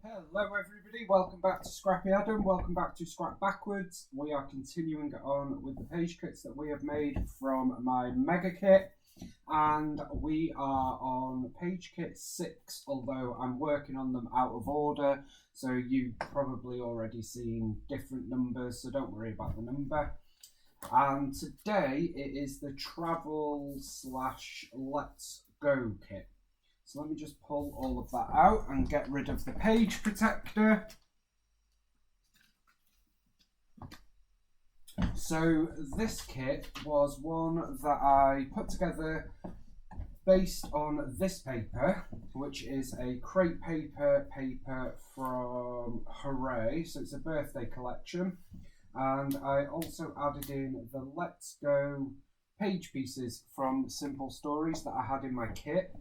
Hello everybody, welcome back to Scrappy Adam, welcome back to Scrap Backwards. We are continuing on with the page kits that we have made from my mega kit, and we are on page kit 6, although I'm working on them out of order, so you've probably already seen different numbers, so don't worry about the number. And today it is the travel / let's go kit. So let me just pull all of that out and get rid of the page protector. So this kit was one that I put together based on this paper, which is a crepe paper from Hooray. So it's a birthday collection. And I also added in the Let's Go page pieces from Simple Stories that I had in my kit,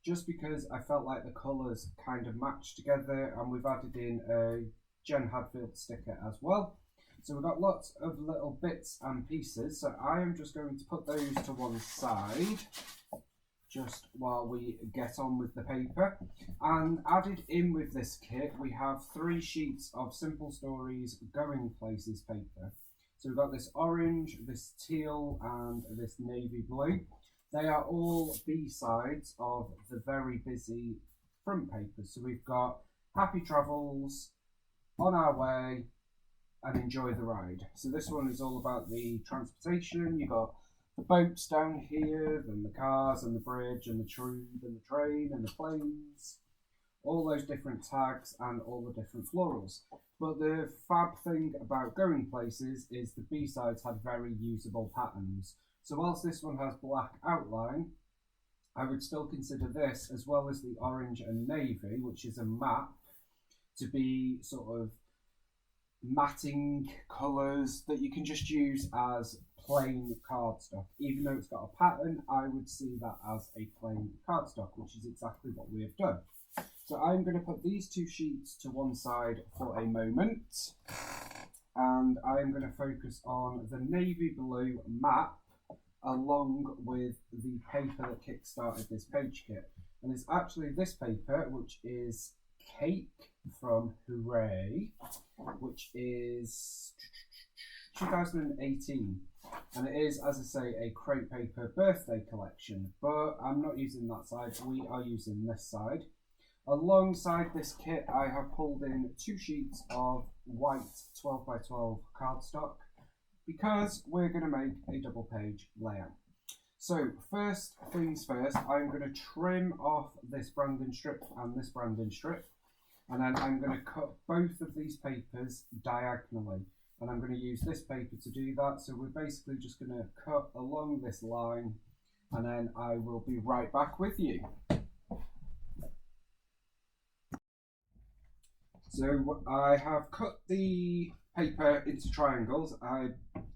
just because I felt like the colours kind of matched together, and we've added in a Jen Hadfield sticker as well. So we've got lots of little bits and pieces, so I am just going to put those to one side just while we get on with the paper. And added in with this kit, we have 3 sheets of Simple Stories Going Places paper. So we've got this orange, this teal, and this navy blue. They are all B-sides of the very busy front papers. So we've got Happy Travels, On Our Way, and Enjoy the Ride. So this one is all about the transportation. You've got the boats down here, then the cars and the bridge and the tube and the train and the planes. All those different tags and all the different florals. But the fab thing about Going Places is the B-sides had very usable patterns. So whilst this one has black outline, I would still consider this, as well as the orange and navy, which is a map, to be sort of matting colours that you can just use as plain cardstock. Even though it's got a pattern, I would see that as a plain cardstock, which is exactly what we have done. So I'm going to put these 2 sheets to one side for a moment, and I'm going to focus on the navy blue map along with the paper that kick-started this page kit. And it's actually this paper, which is Cake from Hooray, which is 2018. And it is, as I say, a crepe paper birthday collection, but I'm not using that side, we are using this side. Alongside this kit, I have pulled in 2 sheets of white 12x12 cardstock, because we're going to make a double page layout. So first things first, I'm going to trim off this branding strip and this branding strip, and then I'm going to cut both of these papers diagonally, and I'm going to use this paper to do that. So we're basically just going to cut along this line, and then I will be right back with you. So I have cut the paper into triangles. I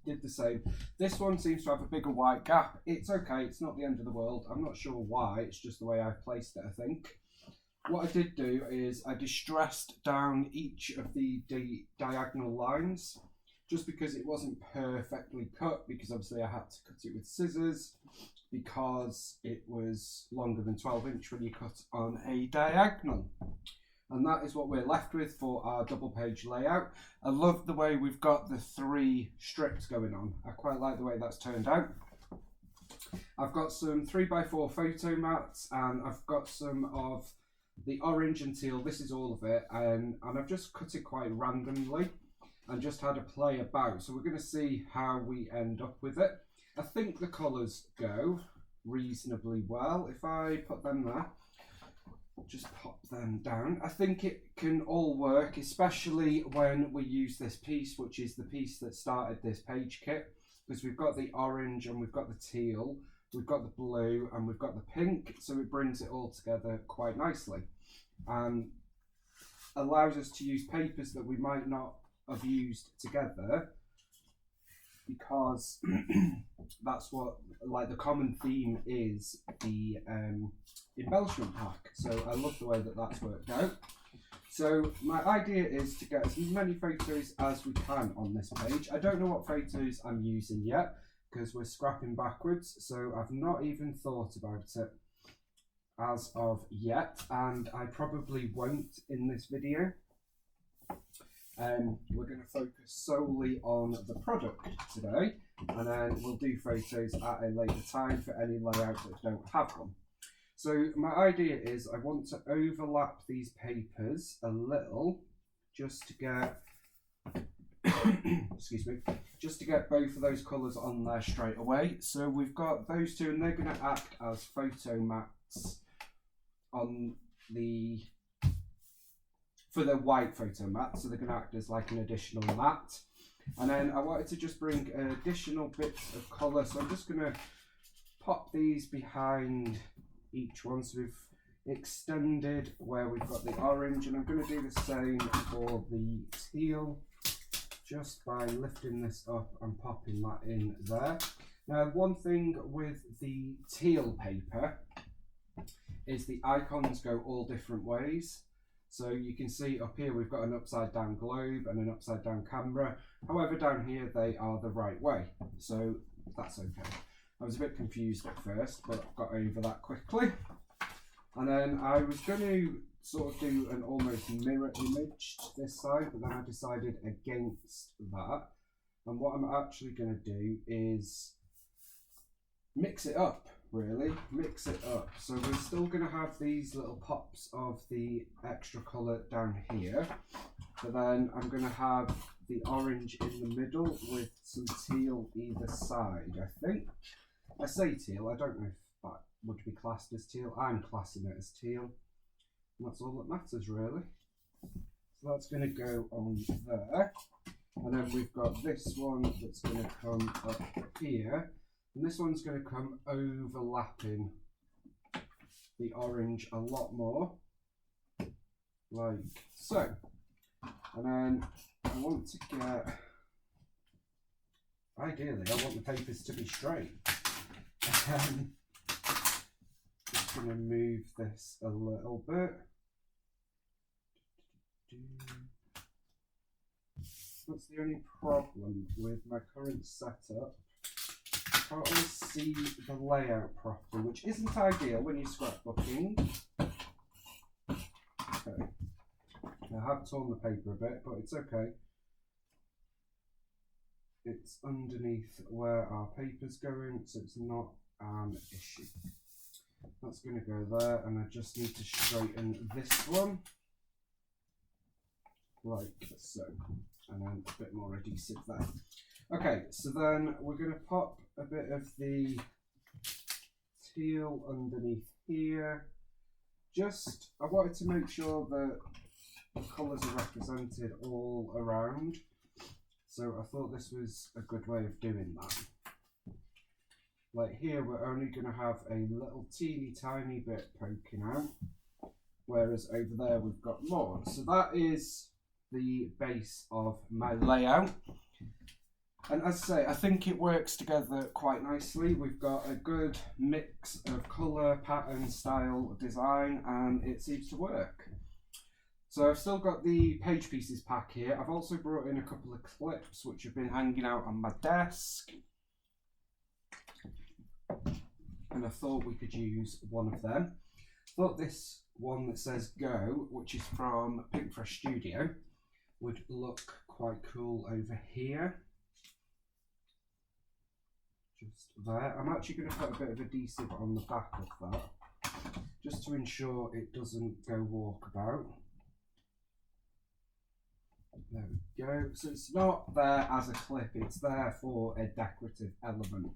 did the same. This one seems to have a bigger white gap. It's okay, it's not the end of the world. I'm not sure why, it's just the way I've placed it, I think. What I did do is I distressed down each of the diagonal lines, just because it wasn't perfectly cut, because obviously I had to cut it with scissors, because it was longer than 12" when you cut on a diagonal. And that is what we're left with for our double page layout. I love the way we've got the 3 strips going on. I quite like the way that's turned out. I've got some 3x4 photo mats, and I've got some of the orange and teal. This is all of it. And I've just cut it quite randomly and just had a play about. So we're going to see how we end up with it. I think the colours go reasonably well. If I put them there, just pop them down. I think it can all work, especially when we use this piece, which is the piece that started this page kit, because we've got the orange and we've got the teal, we've got the blue and we've got the pink, so it brings it all together quite nicely and allows us to use papers that we might not have used together, because that's what, like, the common theme is the embellishment pack. So I love the way that that's worked out. So my idea is to get as many photos as we can on this page. I don't know what photos I'm using yet, because we're scrapping backwards, so I've not even thought about it. as of yet, and I probably won't in this video. We're going to focus solely on the product today, and then we'll do photos at a later time for any layouts that don't have them. So my idea is I want to overlap these papers a little, just to get excuse me, just to get both of those colours on there straight away. So we've got those two, and they're going to act as photo mats on the for the white photo mat, so they're going to act as like an additional mat. And then I wanted to just bring additional bits of colour, so I'm just going to pop these behind each one. So we've extended where we've got the orange, and I'm going to do the same for the teal, just by lifting this up and popping that in there. Now, one thing with the teal paper is the icons go all different ways. So you can see up here we've got an upside down globe and an upside down camera. However, down here they are the right way, so that's okay. I was a bit confused at first, but I got over that quickly. And then I was going to sort of do an almost mirror image to this side, but then I decided against that. And what I'm actually going to do is mix it up. Really mix it up. So we're still going to have these little pops of the extra colour down here, but then I'm going to have the orange in the middle with some teal either side. I think I say teal, I don't know if that would be classed as teal. I'm classing it as teal, and that's all that matters really. So that's going to go on there, and then we've got this one that's going to come up here. And this one's going to come overlapping the orange a lot more, like so. And then I want to get, ideally I want the papers to be straight. Just going to move this a little bit. That's the only problem with my current setup. I can't always see the layout properly, which isn't ideal when you're scrapbooking. Okay, I have torn the paper a bit, but it's okay. It's underneath where our paper's going, so it's not an issue. That's going to go there, and I just need to straighten this one, like so, and then a bit more adhesive there. Okay, so then we're going to pop a bit of the teal underneath here. Just, I wanted to make sure that the colours are represented all around, so I thought this was a good way of doing that. Like here, we're only going to have a little teeny tiny bit poking out, whereas over there we've got more. So that is the base of my layout. And as I say, I think it works together quite nicely. We've got a good mix of colour, pattern, style, design, and it seems to work. So I've still got the page pieces pack here. I've also brought in a couple of clips which have been hanging out on my desk, and I thought we could use one of them. I thought this one that says Go, which is from Pink Fresh Studio, would look quite cool over here. Just there. I'm actually going to put a bit of adhesive on the back of that, just to ensure it doesn't go walkabout. There we go. So it's not there as a clip, it's there for a decorative element.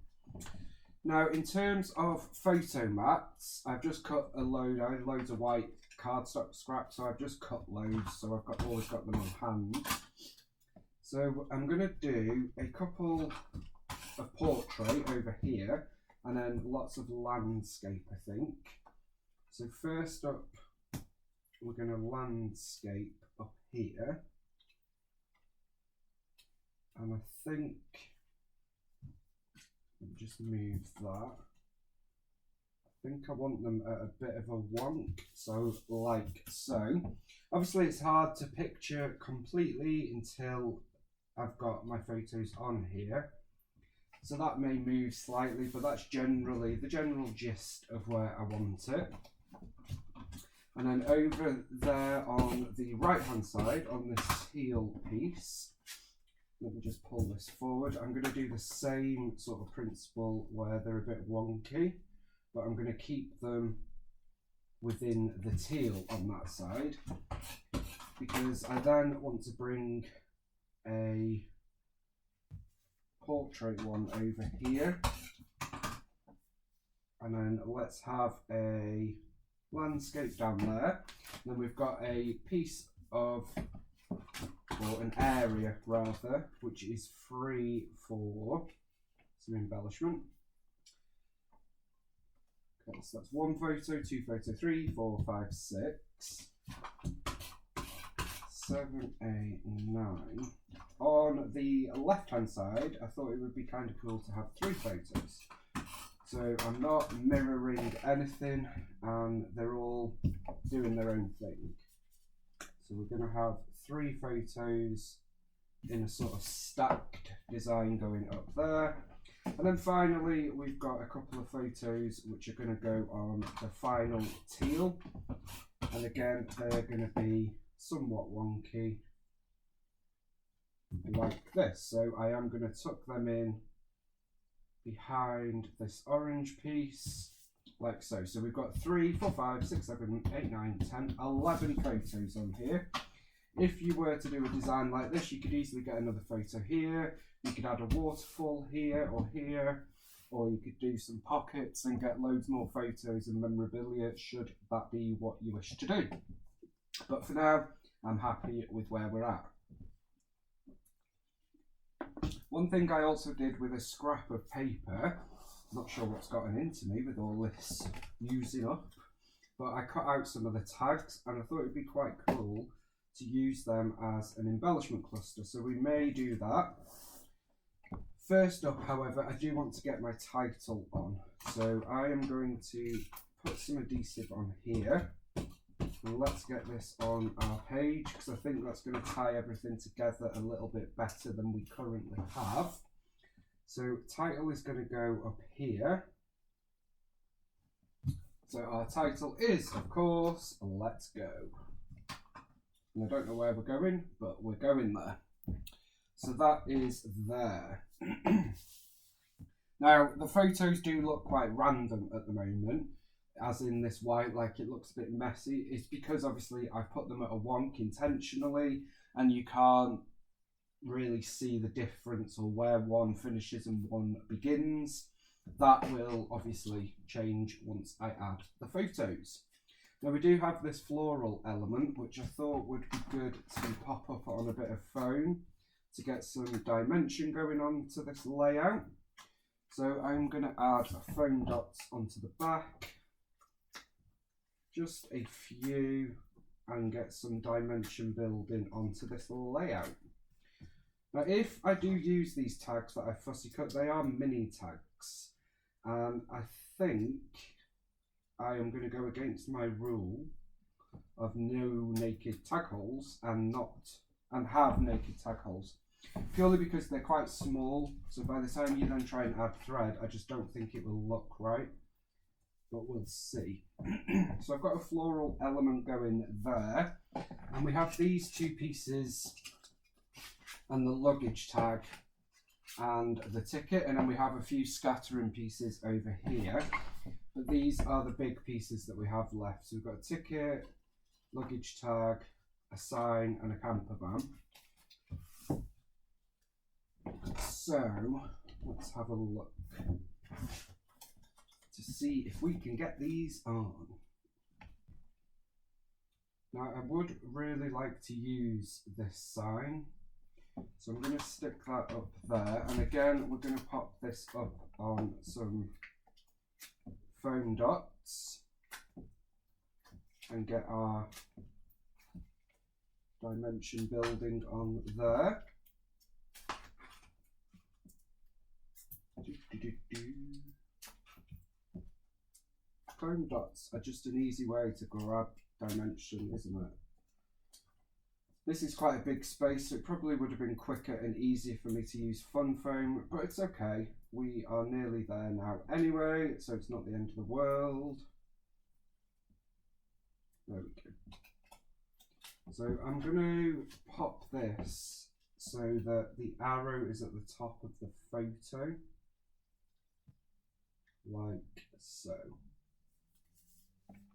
Now, in terms of photo mats, I've just cut a load. I had loads of white cardstock scraps, so I've just cut loads, so I've always got them on hand. So I'm going to do a couple of portrait over here, and then lots of landscape, I think. So first up, we're going to landscape up here, and I think just move that. I think I want them at a bit of a wonk, so like so. Obviously it's hard to picture completely until I've got my photos on here, so that may move slightly, but that's generally the general gist of where I want it. And then over there on the right hand side, on this teal piece, let me just pull this forward. I'm going to do the same sort of principle where they're a bit wonky, but I'm going to keep them within the teal on that side, because I then want to bring a portrait one over here, and then let's have a landscape down there. And then we've got a piece of, or an area rather, which is free for some embellishment. Okay, so that's 1 photo, 2 photo, 3, 4, 5, 6, 7, 8, 9. On the left hand side, I thought it would be kind of cool to have 3 photos. So I'm not mirroring anything, and they're all doing their own thing. So we're going to have 3 photos in a sort of stacked design going up there. And then finally, we've got a couple of photos which are going to go on the final teal. And again, they're going to be somewhat wonky, like this. So I am going to tuck them in behind this orange piece, like so. So we've got 3, 4, 5, 6, 7, 8, 9, 10, 11 photos on here. If you were to do a design like this, you could easily get another photo here. You could add a waterfall here, or you could do some pockets and get loads more photos and memorabilia, should that be what you wish to do. But for now, I'm happy with where we're at. One thing I also did with a scrap of paper, not sure what's gotten into me with all this using up, but I cut out some of the tags, and I thought it would be quite cool to use them as an embellishment cluster. So we may do that. First up, however, I do want to get my title on. So I am going to put some adhesive on here. And let's get this on our page, because I think that's going to tie everything together a little bit better than we currently have. So title is going to go up here. So our title is, of course, Let's Go. And I don't know where we're going, but we're going there. So that is there. Now, the photos do look quite random at the moment, as in this white, like it looks a bit messy. It's because obviously I've put them at a wonk intentionally, and you can't really see the difference or where one finishes and one begins. That will obviously change once I add the photos. Now we do have this floral element, which I thought would be good to pop up on a bit of foam to get some dimension going on to this layout. So I'm going to add foam dots onto the back, just a few, and get some dimension building onto this layout. Now if I do use these tags that I fussy cut, they are mini tags, and I think I am going to go against my rule of no naked tag holes and have naked tag holes, purely because they're quite small. So by the time you then try and add thread, I just don't think it will look right, but we'll see. So I've got a floral element going there, and we have these 2 pieces and the luggage tag and the ticket, and then we have a few scattering pieces over here. But these are the big pieces that we have left. So we've got a ticket, luggage tag, a sign, and a camper van. So let's have a look to see if we can get these on. Now I would really like to use this sign, so I'm going to stick that up there, and again we're going to pop this up on some foam dots and get our dimension building on there. Foam dots are just an easy way to grab dimension, isn't it? This is quite a big space, so it probably would have been quicker and easier for me to use fun foam, but it's okay. We are nearly there now anyway, so it's not the end of the world. There we go. So I'm going to pop this so that the arrow is at the top of the photo, like so.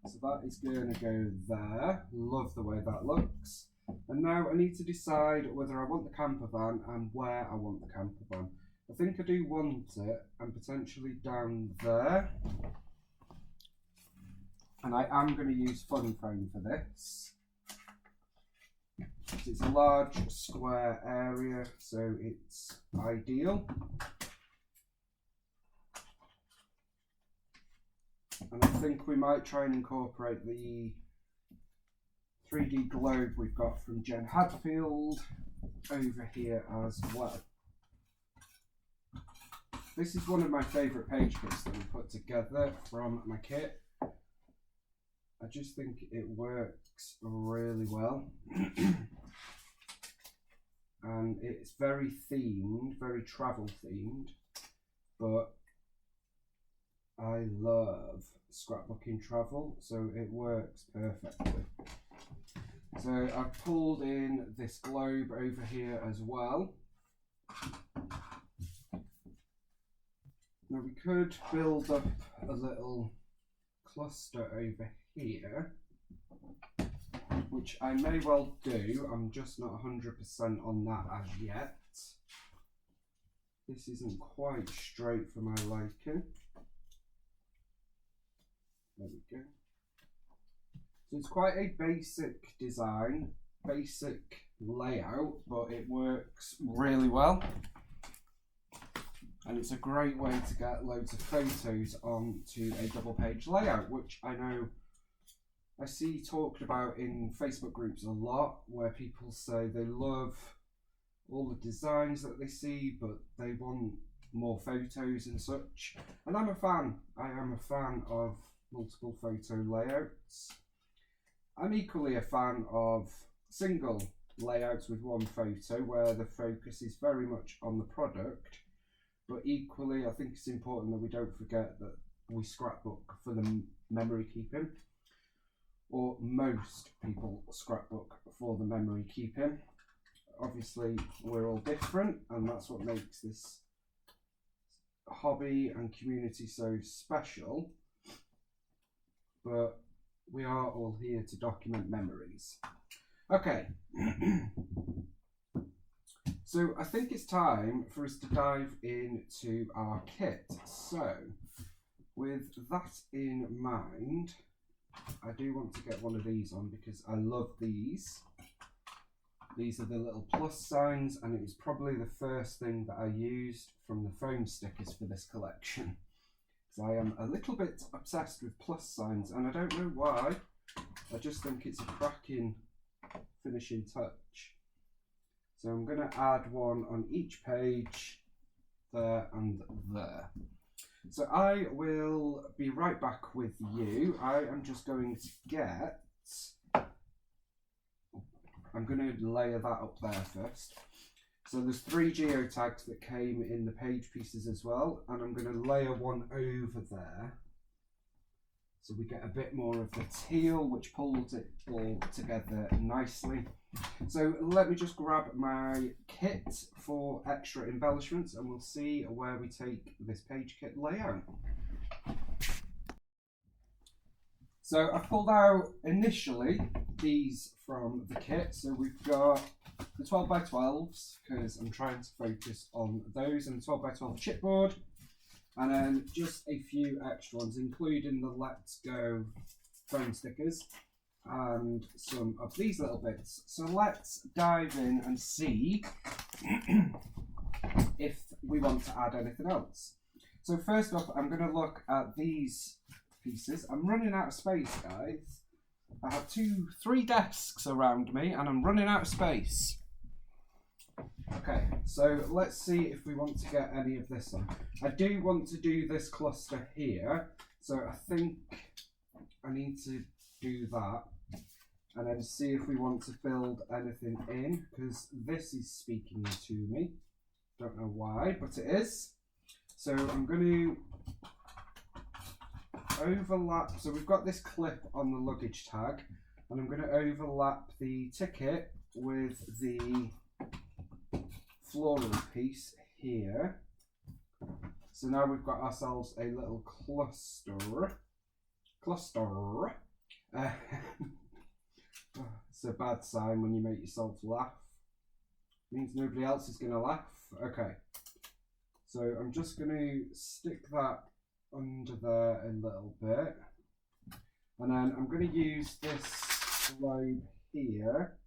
So that is going to go there. Love the way that looks. And now I need to decide whether I want the camper van and where I want the camper van. I think I do want it and potentially down there. And I am going to use Fun Frame for this. It's a large square area, so it's ideal. And I think we might try and incorporate the 3D globe we've got from Jen Hadfield over here as well. This is one of my favourite page kits that we put together from my kit. I just think it works really well. And it's very themed, very travel themed, but I love scrapbooking travel, so it works perfectly. So I've pulled in this globe over here as well. Now we could build up a little cluster over here, which I may well do. I'm just not 100% on that as yet. This isn't quite straight for my liking. There we go. So it's quite a basic design, basic layout, but it works really well. And it's a great way to get loads of photos onto a double page layout, which I know I see talked about in Facebook groups a lot, where people say they love all the designs that they see, but they want more photos and such. And I'm a fan. I am a fan of multiple photo layouts. I'm equally a fan of single layouts with one photo, where the focus is very much on the product. But equally, I think it's important that we don't forget that we scrapbook for the memory keeping, or most people scrapbook for the memory keeping. Obviously, we're all different, and that's what makes this hobby and community so special. But we are all here to document memories. Okay. So I think it's time for us to dive into our kit. So with that in mind, I do want to get one of these on because I love these. These are the little plus signs, and it was probably the first thing that I used from the foam stickers for this collection. Because I am a little bit obsessed with plus signs, and I don't know why. I just think it's a cracking finishing touch. So I'm going to add one on each page, there and there. So I will be right back with you. I am just going to get, I'm going to layer that up there first. So there's 3 geotags that came in the page pieces as well, and I'm going to layer one over there. So we get a bit more of the teal, which pulls it all together nicely. So let me just grab my kit for extra embellishments, and we'll see where we take this page kit layout. So I pulled out initially these from the kit. So we've got the 12x12s, because I'm trying to focus on those, and the 12x12 chipboard. And then just a few extra ones, including the Let's Go foam stickers and some of these little bits. So let's dive in and see if we want to add anything else. So first off, I'm going to look at these pieces. I'm running out of space, guys. I have 3 desks around me, and I'm running out of space. Okay, so let's see if we want to get any of this on. I do want to do this cluster here, so I think I need to do that and then see if we want to build anything in, because this is speaking to me. Don't know why, but it is. So I'm going to overlap, so we've got this clip on the luggage tag, and I'm going to overlap the ticket with the floral piece here. So now we've got ourselves a little cluster. It's a bad sign when you make yourself laugh. It means nobody else is going to laugh. Okay, so I'm just going to stick that under there a little bit, and then I'm going to use this globe here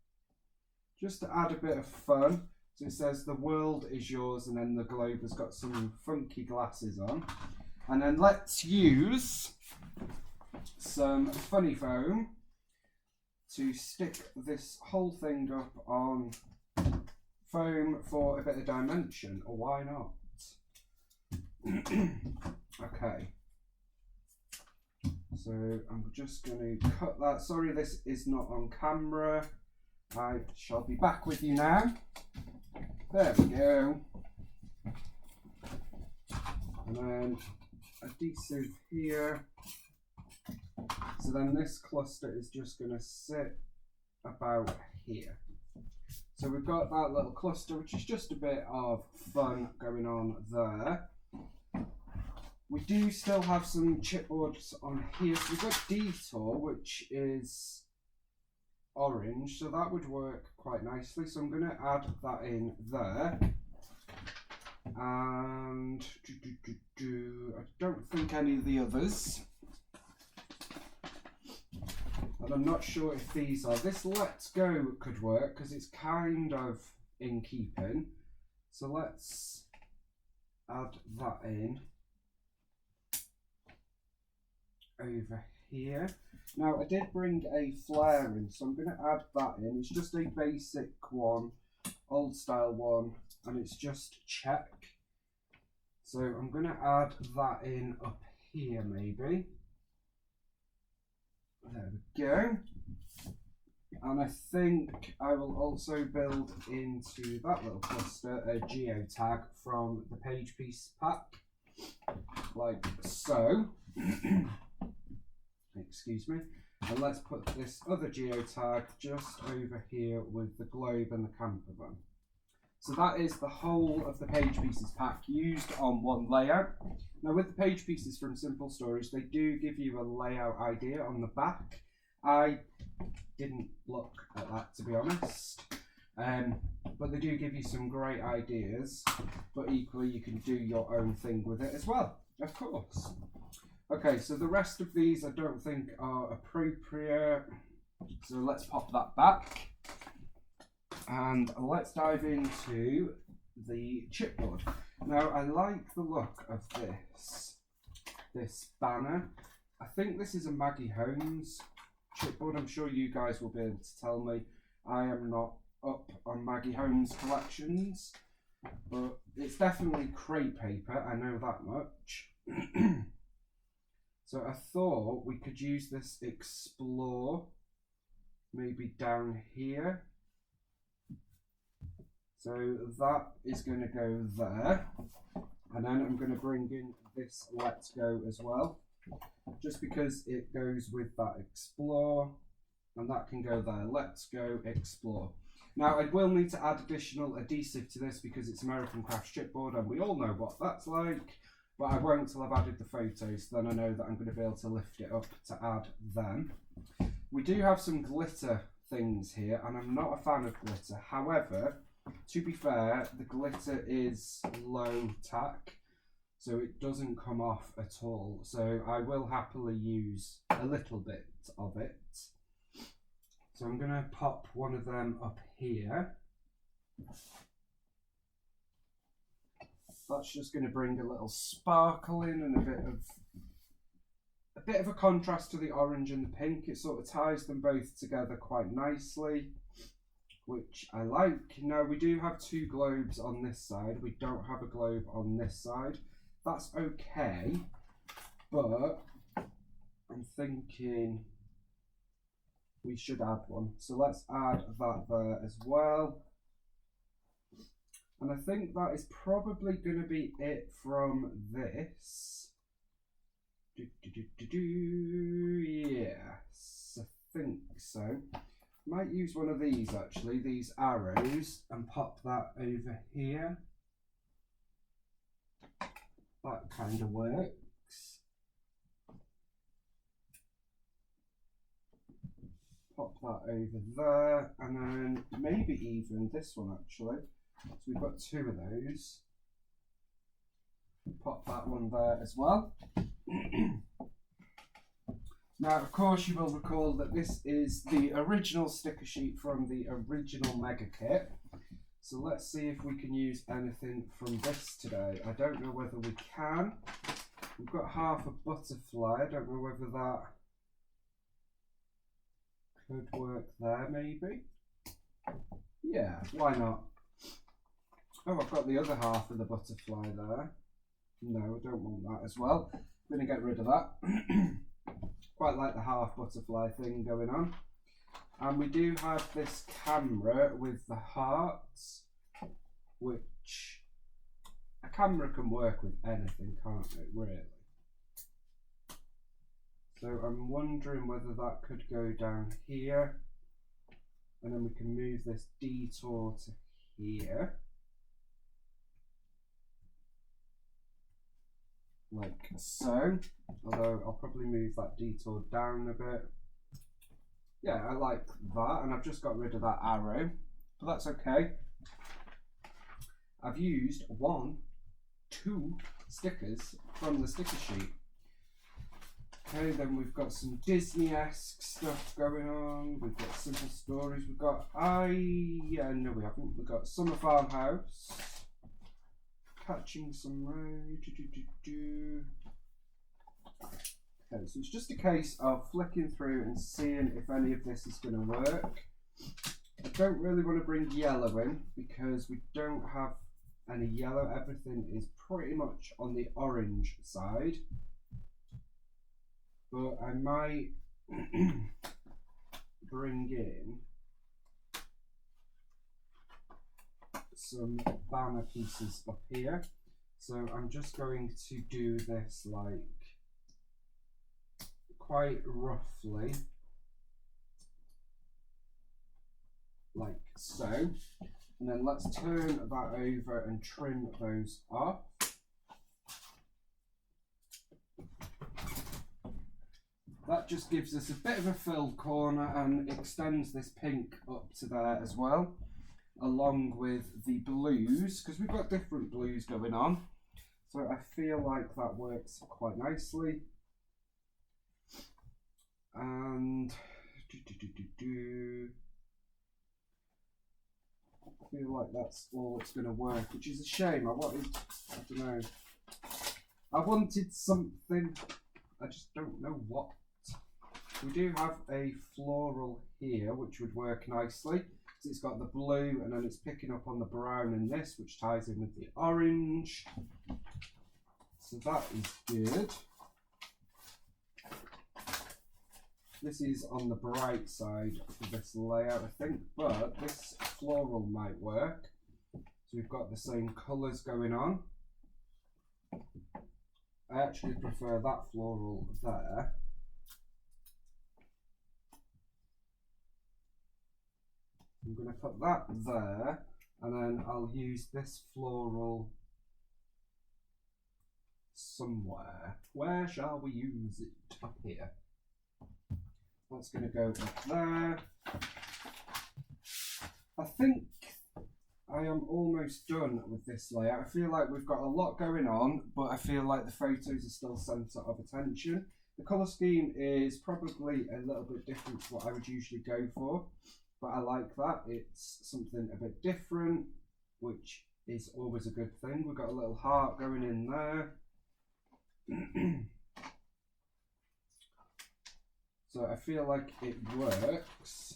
just to add a bit of fun. So it says the world is yours, and then the globe has got some funky glasses on. And then let's use some funny foam to stick this whole thing up on foam for a bit of dimension, or why not? Okay, so I'm just going to cut that. Sorry this is not on camera. I shall be back with you now. There we go. And then adhesive here. So then this cluster is just going to sit about here. So we've got that little cluster, which is just a bit of fun going on there. We do still have some chipboards on here. So we've got Detour, which is orange, so that would work quite nicely. So I'm going to add that in there. And I don't think any of the others. And I'm not sure if these are. This Let's Go could work because it's kind of in keeping. So let's add that in over here. Now I did bring a flare in, so I'm going to add that in. It's just a basic one, old style one, and it's just check. So I'm going to add that in up here maybe. There we go. And I think I will also build into that little cluster a geotag from the page piece pack, like so. Excuse me. And let's put this other geotag just over here with the globe and the camper van. So that is the whole of the page pieces pack used on one layout. Now with the page pieces from Simple Stories, they do give you a layout idea on the back. I didn't look at that, to be honest, but they do give you some great ideas, but equally you can do your own thing with it as well, of course. Okay, so the rest of these I don't think are appropriate, so let's pop that back. And let's dive into the chipboard. Now I like the look of this banner. I think this is a Maggie Holmes chipboard. I'm sure you guys will be able to tell me. I am not up on Maggie Holmes collections, but it's definitely crepe paper, I know that much. So I thought we could use this Explore maybe down here. So that is going to go there, and then I'm going to bring in this Let's Go as well, just because it goes with that Explore, and that can go there. Let's Go Explore. Now I will need to add additional adhesive to this because it's American Crafts chipboard and we all know what that's like, but I won't until I've added the photos, then I know that I'm going to be able to lift it up to add them. We do have some glitter things here, and I'm not a fan of glitter. However, to be fair, the glitter is low tack, so it doesn't come off at all. So I will happily use a little bit of it. So I'm going to pop one of them up here. That's just going to bring a little sparkle in and a bit of a contrast to the orange and the pink. It sort of ties them both together quite nicely, which I like. Now we do have two globes on this side. We don't have a globe on this side. That's okay, but I'm thinking we should add one. So let's add that there as well. And I think that is probably going to be it from this. Yes, I think so. Might use one of these actually, these arrows, and pop that over here. That kind of works. Pop that over there, and then maybe even this one actually. So we've got two of those. Pop that one there as well. Now, of course, you will recall that this is the original sticker sheet from the original Mega Kit. So let's see if we can use anything from this today. I don't know whether we can. We've got half a butterfly. I don't know whether that could work there, maybe. Yeah, why not? Oh, I've got the other half of the butterfly there. No, I don't want that as well. I'm going to get rid of that. Quite like the half butterfly thing going on. And we do have this camera with the hearts, which a camera can work with anything, can't it, really? So I'm wondering whether that could go down here, and then we can move this detour to here. Like so, although I'll probably move that detour down a bit. Yeah, I like that, and I've just got rid of that arrow, but that's okay. I've used 2 stickers from the sticker sheet. Okay, then we've got some Disney-esque stuff going on. We've got simple stories. We've got no, we haven't. We've got Summer Farmhouse. Catching some rain. Okay, so it's just a case of flicking through and seeing if any of this is going to work. I don't really want to bring yellow in because we don't have any yellow. Everything is pretty much on the orange side. But I might bring in some banner pieces up here. So I'm just going to do this like quite roughly, like so. And then let's turn that over and trim those off. That just gives us a bit of a filled corner and extends this pink up to there as well, along with the blues, because we've got different blues going on. So I feel like that works quite nicely. And I feel like that's all it's going to work, which is a shame. I don't know. I wanted something, I just don't know what. We do have a floral here, which would work nicely. So it's got the blue and then it's picking up on the brown in this, which ties in with the orange. So that is good. This is on the bright side of this layout, I think, but this floral might work. So we've got the same colours going on. I actually prefer that floral there. I'm going to put that there, and then I'll use this floral somewhere. Where shall we use it? Up here. That's going to go up there. I think I am almost done with this layout. I feel like we've got a lot going on, but I feel like the photos are still centre of attention. The colour scheme is probably a little bit different to what I would usually go for, but I like that. It's something a bit different, which is always a good thing. We've got a little heart going in there. So I feel like it works.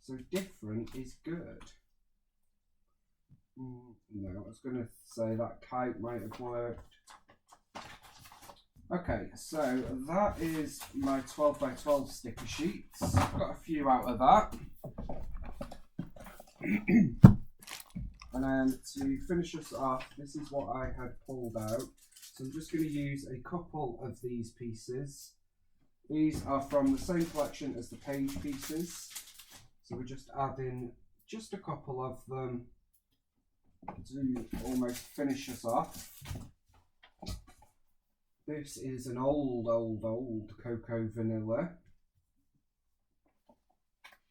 So different is good. No, I was going to say that kite might have worked. Okay, so that is my 12 by 12 sticker sheets. I've got a few out of that. And then to finish us off, this is what I had pulled out So I'm just going to use a couple of these pieces. These are from the same collection as the page pieces. So we're just adding just a couple of them to almost finish us off. This is an old Cocoa Vanilla.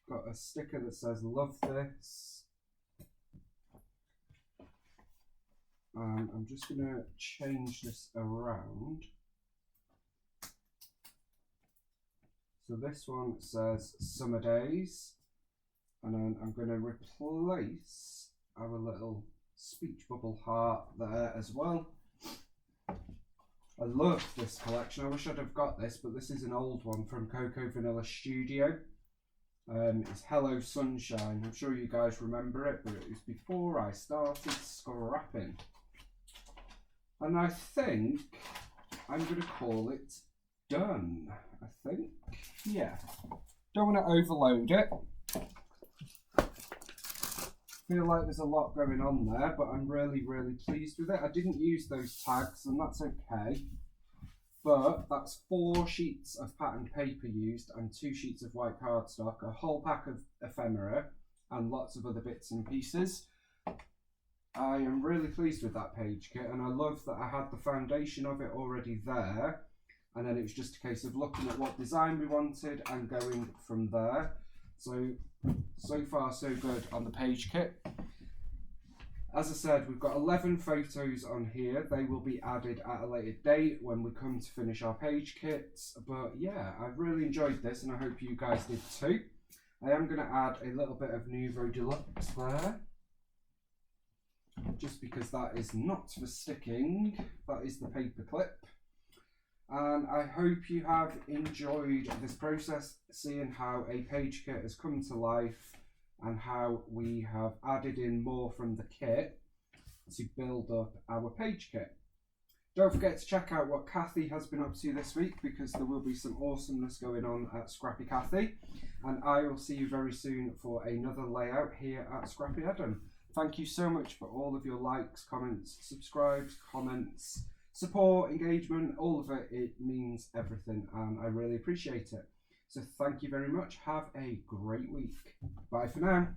Got a sticker that says "Love this." I'm just going to change this around. So this one says "Summer Days," and then I'm going to replace our little speech bubble heart there as well. I love this collection. I wish I'd have got this, but this is an old one from Cocoa Vanilla Studio. It's Hello Sunshine. I'm sure you guys remember it, but it was before I started scrapping. And I think I'm going to call it done. I think, yeah. Don't want to overload it. Feel like there's a lot going on there, but I'm really pleased with it. I didn't use those tags, and that's okay. But that's 4 sheets of patterned paper used and 2 sheets of white cardstock, a whole pack of ephemera, and lots of other bits and pieces. I am really pleased with that page kit, and I love that I had the foundation of it already there, and then it was just a case of looking at what design we wanted and going from there. So far so good on the page kit. As I said, we've got 11 photos on here. They will be added at a later date when we come to finish our page kits. But yeah, I've really enjoyed this, and I hope you guys did too. I am going to add a little bit of Nouveau Deluxe there, just because that is not for sticking. That is the paper clip. And I hope you have enjoyed this process, seeing how a page kit has come to life and how we have added in more from the kit to build up our page kit. Don't forget to check out what Kathy has been up to this week, because there will be some awesomeness going on at Scrappy Kathy. And I will see you very soon for another layout here at Scrappy Adam. Thank you so much for all of your likes, comments, subscribes, comments, support, engagement, all of it. It means everything, and I really appreciate it. So thank you very much. Have a great week. Bye for now.